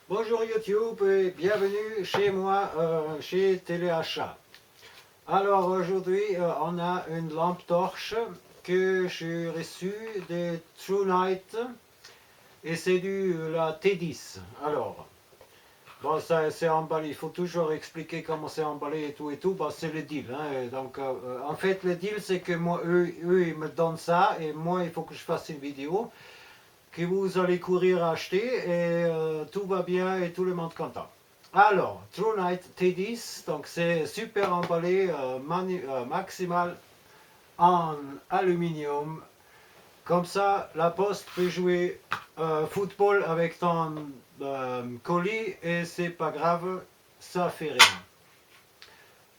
Bonjour YouTube et bienvenue chez moi, chez Téléachat. Alors aujourd'hui, on a une lampe torche que j'ai reçue de True Night et c'est la T10. Alors, bon, ça c'est emballé, il faut toujours expliquer comment c'est emballé et tout, bon, c'est le deal. Hein. Donc, en fait, le deal c'est que moi, eux, ils me donnent ça et moi, il faut que je fasse une vidéo que vous allez courir acheter et tout va bien et tout le monde content. Alors, True Night T10, donc c'est super emballé, maximal en aluminium. Comme ça, la poste peut jouer football avec ton colis et c'est pas grave, ça fait rien.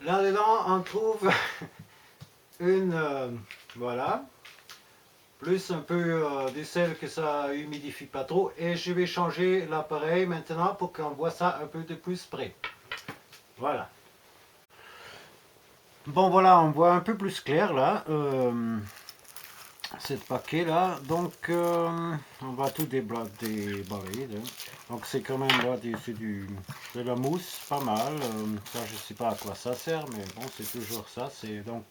Là-dedans, on trouve une, voilà, plus un peu de sel que ça humidifie pas trop et je vais changer l'appareil maintenant pour qu'on voit ça un peu de plus près. Voilà. Bon voilà, on voit un peu plus clair là, ce paquet là, donc on va tout déballer. Donc c'est quand même là, c'est de la mousse, pas mal, ça je sais pas à quoi ça sert, mais bon c'est toujours ça, c'est donc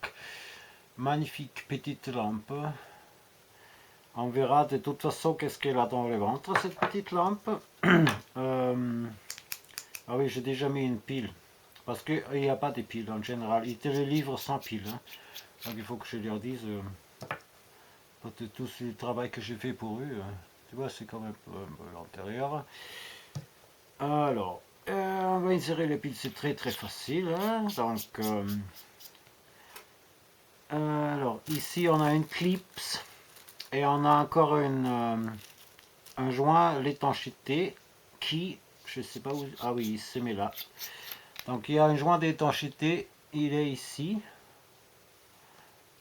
magnifique petite lampe. On verra de toute façon qu'est-ce qu'elle a dans le ventre, cette petite lampe. Ah oui, j'ai déjà mis une pile. Parce qu'il n'y a pas de pile en général. Ils te le livrent sans pile. Hein. Donc il faut que je leur dise tout ce travail que j'ai fait pour eux. Tu vois, c'est quand même l'intérieur. Alors, on va insérer les piles, c'est très très facile. Hein. Donc, alors, ici on a une clips. Et on a encore un joint l'étanchéité qui, je sais pas où, ah oui, il se met là. Donc il y a un joint d'étanchéité, il est ici.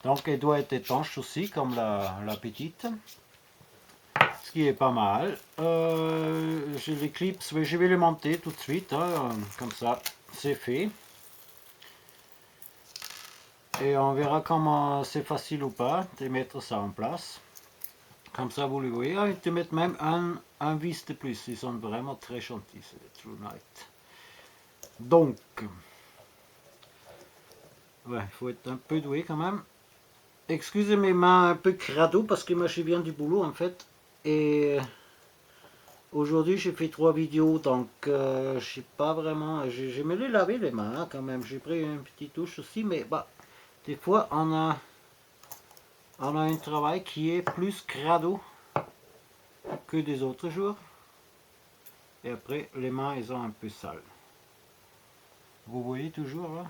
Donc elle doit être étanche aussi, comme la petite. Ce qui est pas mal. J'ai les clips, mais je vais les monter tout de suite, hein, comme ça, c'est fait. Et on verra comment c'est facile ou pas de mettre ça en place. Comme ça, vous le voyez. Ah, ils te mettent même un vis de plus. Ils sont vraiment très gentils, c'est True Night. Donc, ouais, il faut être un peu doué quand même. Excusez mes mains un peu crado parce que moi je viens du boulot en fait. Et aujourd'hui j'ai fait 3 vidéos donc je sais pas vraiment. Je me les lavé les mains hein, quand même. J'ai pris une petite touche aussi, mais bah, des fois on a un travail qui est plus crado que des autres jours. Et après, les mains, elles sont un peu sales. Vous voyez toujours là?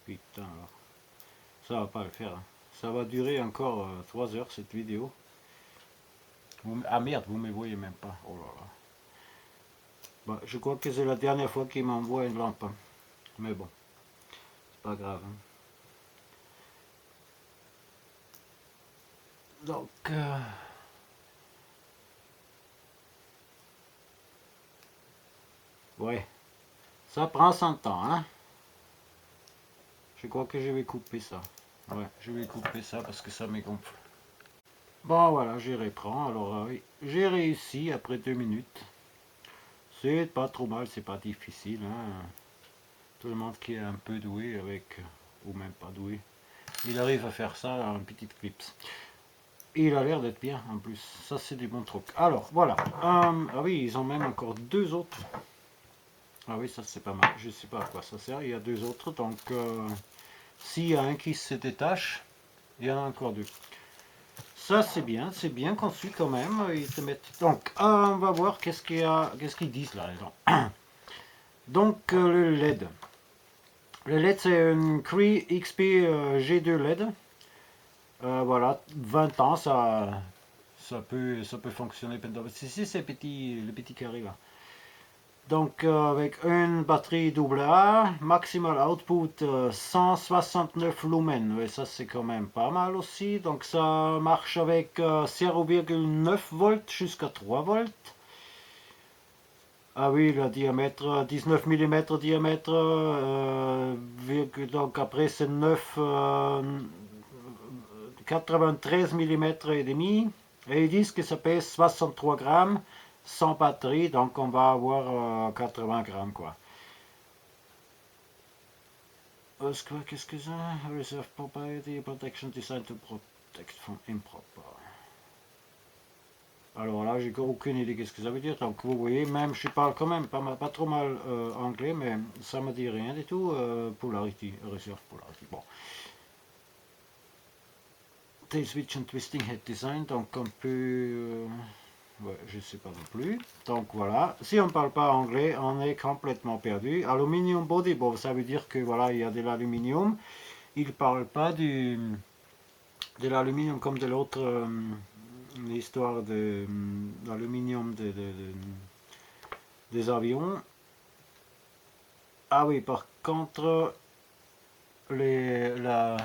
Putain, là. Ça va pas le faire. Hein. Ça va durer encore 3 heures cette vidéo. Ah merde, vous me voyez même pas. Oh là là. Bon, je crois que c'est la dernière fois qu'il m'envoie une lampe. Hein. Mais bon, c'est pas grave. Hein. Donc, ouais, ça prend son temps. Hein. Je crois que je vais couper ça. Ouais, je vais couper ça parce que ça me gonfle. Bon voilà, je reprends. Alors oui, j'ai réussi après 2 minutes. C'est pas trop mal, c'est pas difficile. Hein. Tout le monde qui est un peu doué avec, ou même pas doué, il arrive à faire ça en petite clips. Et il a l'air d'être bien en plus. Ça c'est du bon truc. Alors voilà. Ah oui, ils ont même encore 2 autres. Ah oui, ça c'est pas mal. Je sais pas à quoi ça sert. Il y a 2 autres. Donc s'il y a un qui se détache, il y en a encore 2. Ça c'est bien conçu quand même. Ils te mettent. Donc on va voir qu'est-ce qu'ils disent là-dedans. Donc le LED. Le LED c'est une Cree XP G2 LED. Voilà, 20 ans ça peut fonctionner. Ici c'est le petit carré là. Donc avec une batterie AA, maximal output 169 lumens, et ça c'est quand même pas mal aussi. Donc ça marche avec 0,9 volts jusqu'à 3 volts. Ah oui, le diamètre, 19 mm diamètre, donc après c'est 93 mm et demi. Et ils disent que ça pèse 63 grammes sans batterie, donc on va avoir 80 grammes quoi. Qu'est-ce que c'est? Reserve Propriety Protection Design to Protect from Improper. Alors là, j'ai aucune idée qu'est-ce que ça veut dire. Donc vous voyez, même je parle quand même pas trop mal anglais, mais ça me dit rien du tout. Polarity, Reserve Polarity. Bon. Tail switch and twisting head design, donc on peut... ouais, je sais pas non plus. Donc voilà, si on ne parle pas anglais, on est complètement perdu. Aluminium body, bon, ça veut dire que voilà, il y a de l'aluminium. Il ne parle pas de l'aluminium comme de l'autre l'histoire de l'aluminium des avions. Ah oui, par contre, la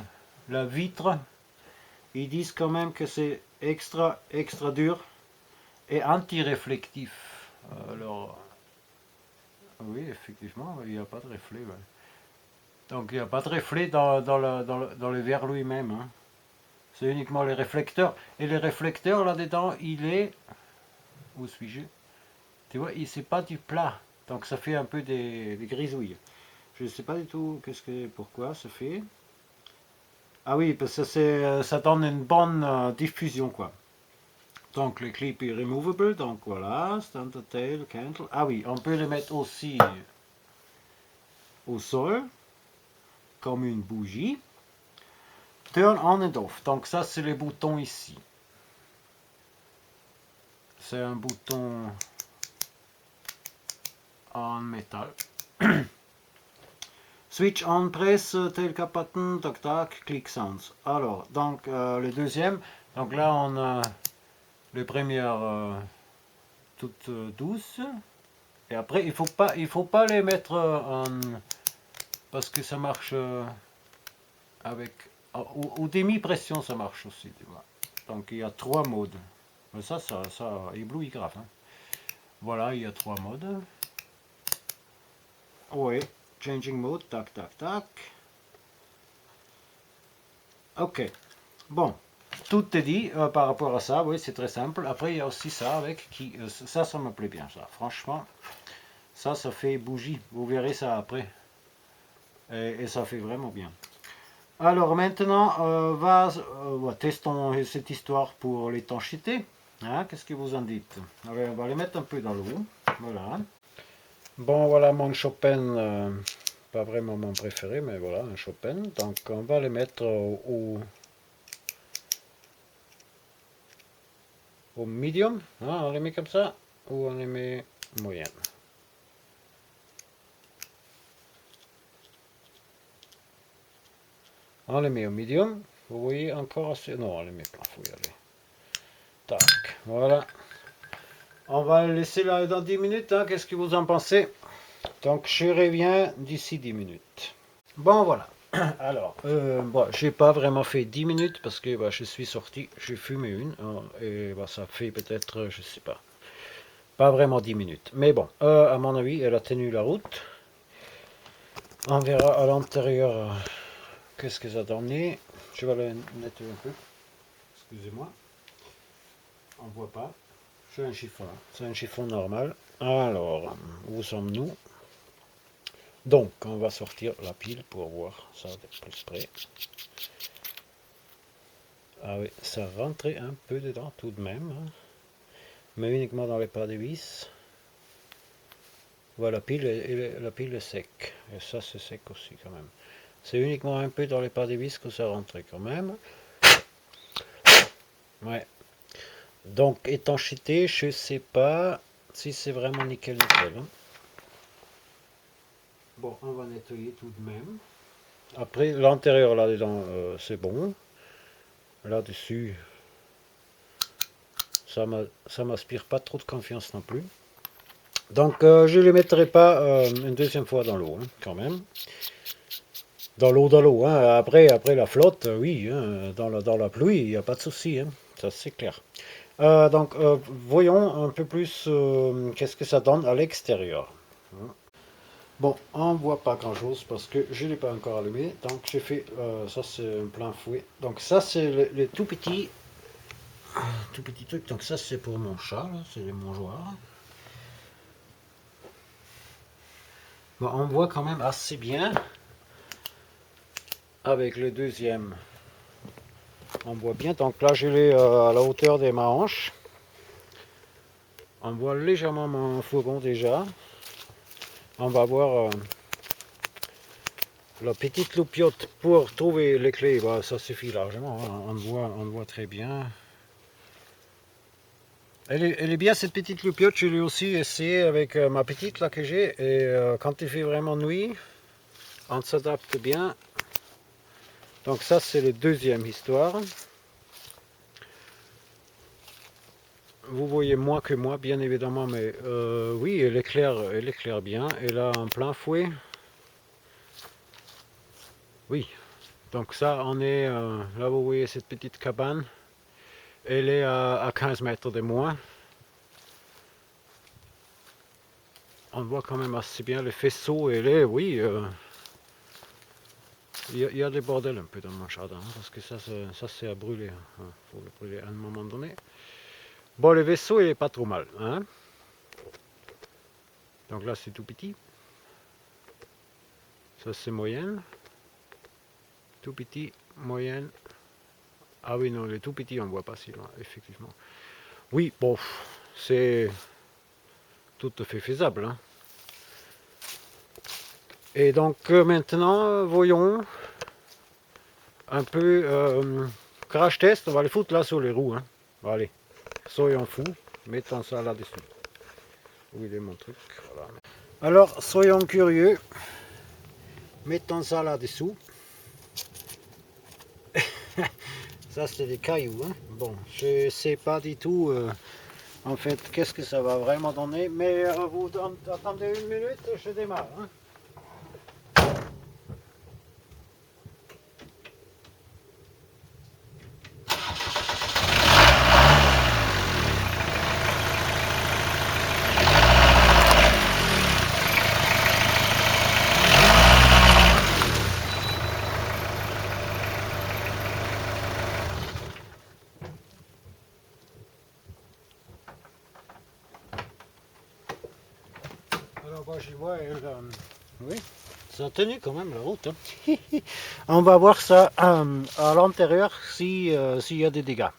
vitre, ils disent quand même que c'est extra dur et anti-réflectif. Alors, oui, effectivement, il n'y a pas de reflet. Ouais. Donc, il n'y a pas de reflet dans le verre lui-même. Hein. C'est uniquement les réflecteurs. Et les réflecteurs, là-dedans, il est... Où suis-je? Tu vois, c'est pas du plat. Donc, ça fait un peu des grisouilles. Je ne sais pas du tout pourquoi ça fait. Ah oui, parce que ça donne une bonne diffusion, quoi. Donc, le clip est removable. Donc, voilà. Standard tail, candle. Ah oui, on peut le mettre aussi au sol, comme une bougie. Turn on and off. Donc, ça, c'est les boutons ici. C'est un bouton en métal. Switch on, press, tail cap button, tac tac, click sounds. Alors, donc le deuxième, donc là on a les premières toutes douces. Et après, il faut pas les mettre en... parce que ça marche avec... Au demi-pression ça marche aussi, tu vois. Donc il y a 3 modes. Mais ça éblouit grave. Hein. Voilà, il y a 3 modes. Oui, changing mode, tac tac tac. Ok, bon, tout est dit par rapport à ça, oui, c'est très simple. Après, il y a aussi ça avec qui, ça me plaît bien, ça. Franchement, ça fait bougie. Vous verrez ça après. Et ça fait vraiment bien. Alors maintenant, testons cette histoire pour l'étanchéité. Hein, qu'est-ce que vous en dites? Alors, on va les mettre un peu dans l'eau. Voilà. Bon, voilà mon Chopin. Pas vraiment mon préféré, mais voilà, un Chopin. Donc, on va les mettre au medium, hein, on les met comme ça, ou on les met moyenne. On les met au medium, vous voyez encore assez, non on les met plein, faut y aller. Tac, voilà. On va le laisser là dans 10 minutes, hein, qu'est-ce que vous en pensez? Donc je reviens d'ici 10 minutes. Bon voilà, alors, bon, j'ai pas vraiment fait 10 minutes parce que bah, je suis sorti, j'ai fumé une, hein, et bah, ça fait peut-être, je sais pas vraiment 10 minutes. Mais bon, à mon avis, elle a tenu la route. On verra à l'intérieur qu'est-ce que ça a donné. Je vais le nettoyer un peu. Excusez-moi. On ne voit pas. C'est un chiffon. C'est un chiffon normal. Alors, où sommes-nous? Donc, on va sortir la pile pour voir ça de plus près. Ah oui, ça rentrait un peu dedans tout de même. Hein. Mais uniquement dans les pas de vis. Voilà, la pile est sec. Et ça, c'est sec aussi quand même. C'est uniquement un peu dans les pas de vis que ça rentrait quand même. Ouais. Donc, étanchéité, je sais pas si c'est vraiment nickel. Hein. Bon, on va nettoyer tout de même. Après, l'intérieur là-dedans, c'est bon. Là-dessus, ça m'inspire pas trop de confiance non plus. Donc, je ne le mettrai pas une deuxième fois dans l'eau, hein, quand même. Dans l'eau, hein. Après la flotte, oui, hein, dans la pluie, il n'y a pas de souci, hein. Ça c'est clair. Donc, voyons un peu plus qu'est-ce que ça donne à l'extérieur. Bon, on ne voit pas grand chose parce que je ne l'ai pas encore allumé. Donc, j'ai fait ça, c'est un plein fouet. Donc, ça, c'est les tout petits tout petit truc. Donc ça c'est pour mon chat, c'est les mangeoires. Bon, on voit quand même assez bien avec le deuxième. On voit bien, donc là je l'ai à la hauteur de ma hanche. On voit légèrement mon fourgon déjà. On va voir la petite loupiote pour trouver les clés. Bah, ça suffit largement, hein. On voit très bien. Elle est bien cette petite loupiote, je l'ai aussi essayé avec ma petite là que j'ai. Et quand il fait vraiment nuit, on s'adapte bien. Donc ça c'est la deuxième histoire. Vous voyez moins que moi, bien évidemment, mais oui, elle éclaire bien. Et là, en plein fouet. Oui, donc ça, on est, là vous voyez cette petite cabane. Elle est à 15 mètres de moi. On voit quand même assez bien le faisceau. Elle est, oui, il y a des bordels un peu dans mon jardin, hein, parce que ça c'est à brûler. Il faut le brûler à un moment donné. Bon, le vaisseau, il est pas trop mal, hein. Donc là, c'est tout petit. Ça, c'est moyenne. Tout petit, moyenne. Ah oui, non, les tout petits, on ne voit pas si loin, effectivement. Oui, bon, c'est tout à fait faisable, hein. Et donc, maintenant, voyons un peu crash test. On va les foutre là sur les roues, hein. Bon, allez, soyons fous, mettons ça là-dessus. Où il est mon truc? Voilà. Alors, soyons curieux. Mettons ça là-dessous. Ça, c'est des cailloux, hein. Bon, je sais pas du tout, en fait, qu'est-ce que ça va vraiment donner. Mais vous attendez une minute, je démarre, hein. Alors, moi, j'y vois, oui, ça a tenu quand même la route, hein. On va voir ça à l'intérieur s'il y a des dégâts.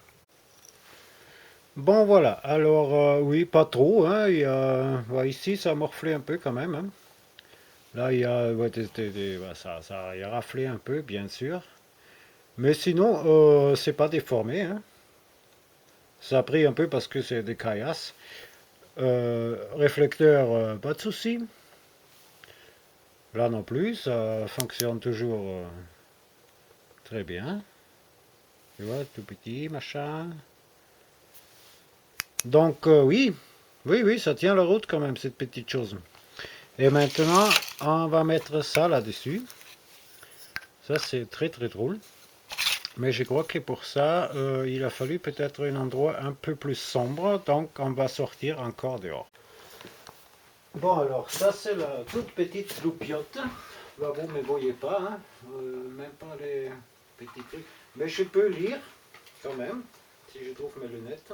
Bon voilà, alors oui, pas trop, hein. Ouais, ici ça a morflé un peu quand même, hein. Là il y a, ouais, ouais, ça a raflé un peu, bien sûr. Mais sinon, c'est pas déformé, hein. Ça a pris un peu parce que c'est des caillasses. Réflecteur, pas de souci. Là non plus, ça fonctionne toujours très bien. Tu vois, tout petit, machin. Donc oui, oui, ça tient la route quand même, cette petite chose. Et maintenant, on va mettre ça là-dessus. Ça, c'est très très drôle. Mais je crois que pour ça, il a fallu peut-être un endroit un peu plus sombre. Donc, on va sortir encore dehors. Bon, alors, ça, c'est la toute petite loupiote. Là, vous ne me voyez pas, hein, même pas les petits trucs. Mais je peux lire, quand même, si je trouve mes lunettes.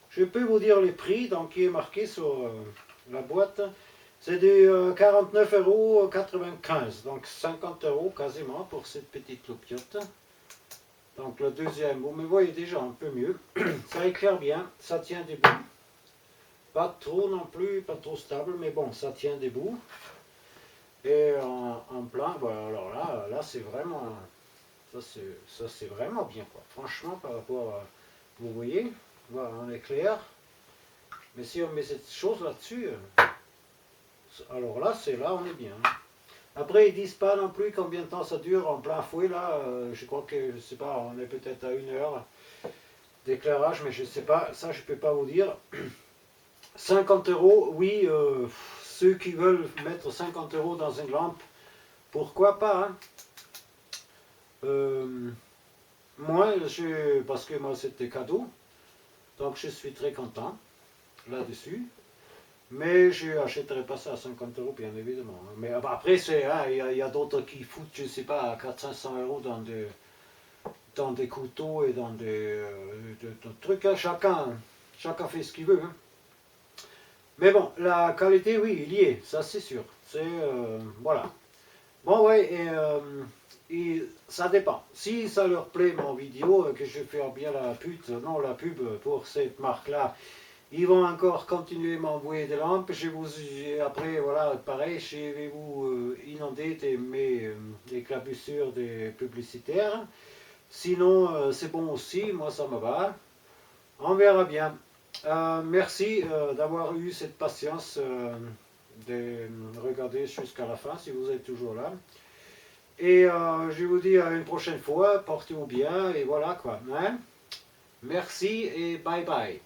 Je peux vous dire les prix, donc qui est marqué sur la boîte. C'est du 49,95 €, donc 50 € quasiment pour cette petite loupiote. Donc le deuxième, vous me voyez déjà un peu mieux. Ça éclaire bien, ça tient debout. Pas trop non plus, pas trop stable, mais bon, ça tient debout. Et en plein, bah, alors là c'est vraiment, ça c'est vraiment bien, quoi. Franchement, par rapport à, vous voyez, voilà, on éclaire. Mais si on met cette chose là-dessus, alors là, on est bien. Après, ils disent pas non plus combien de temps ça dure en plein fouet, là. Je crois que, je sais pas, on est peut-être à 1 heure d'éclairage, mais je sais pas, ça je peux pas vous dire. 50 €, oui, ceux qui veulent mettre 50 € dans une lampe, pourquoi pas, hein. Moi, parce que moi c'était cadeau, donc je suis très content là-dessus. Mais je n'achèterai pas ça à 50 € bien évidemment. Mais après, il y a d'autres qui foutent, je ne sais pas, à 400-500 € dans des couteaux et dans des trucs, hein. Chacun fait ce qu'il veut. Hein. Mais bon, la qualité, oui, il y est, ça c'est sûr. C'est, voilà. Bon, ouais, et ça dépend. Si ça leur plaît mon vidéo, que je fais bien la pub pour cette marque-là, ils vont encore continuer à m'envoyer des lampes. Après, voilà, pareil, je vais vous inonder mes éclaboussures des publicitaires. Sinon, c'est bon aussi, moi ça me va. On verra bien. Merci d'avoir eu cette patience de regarder jusqu'à la fin, si vous êtes toujours là. Et je vous dis à une prochaine fois, portez-vous bien, et voilà quoi. Hein? Merci et bye bye.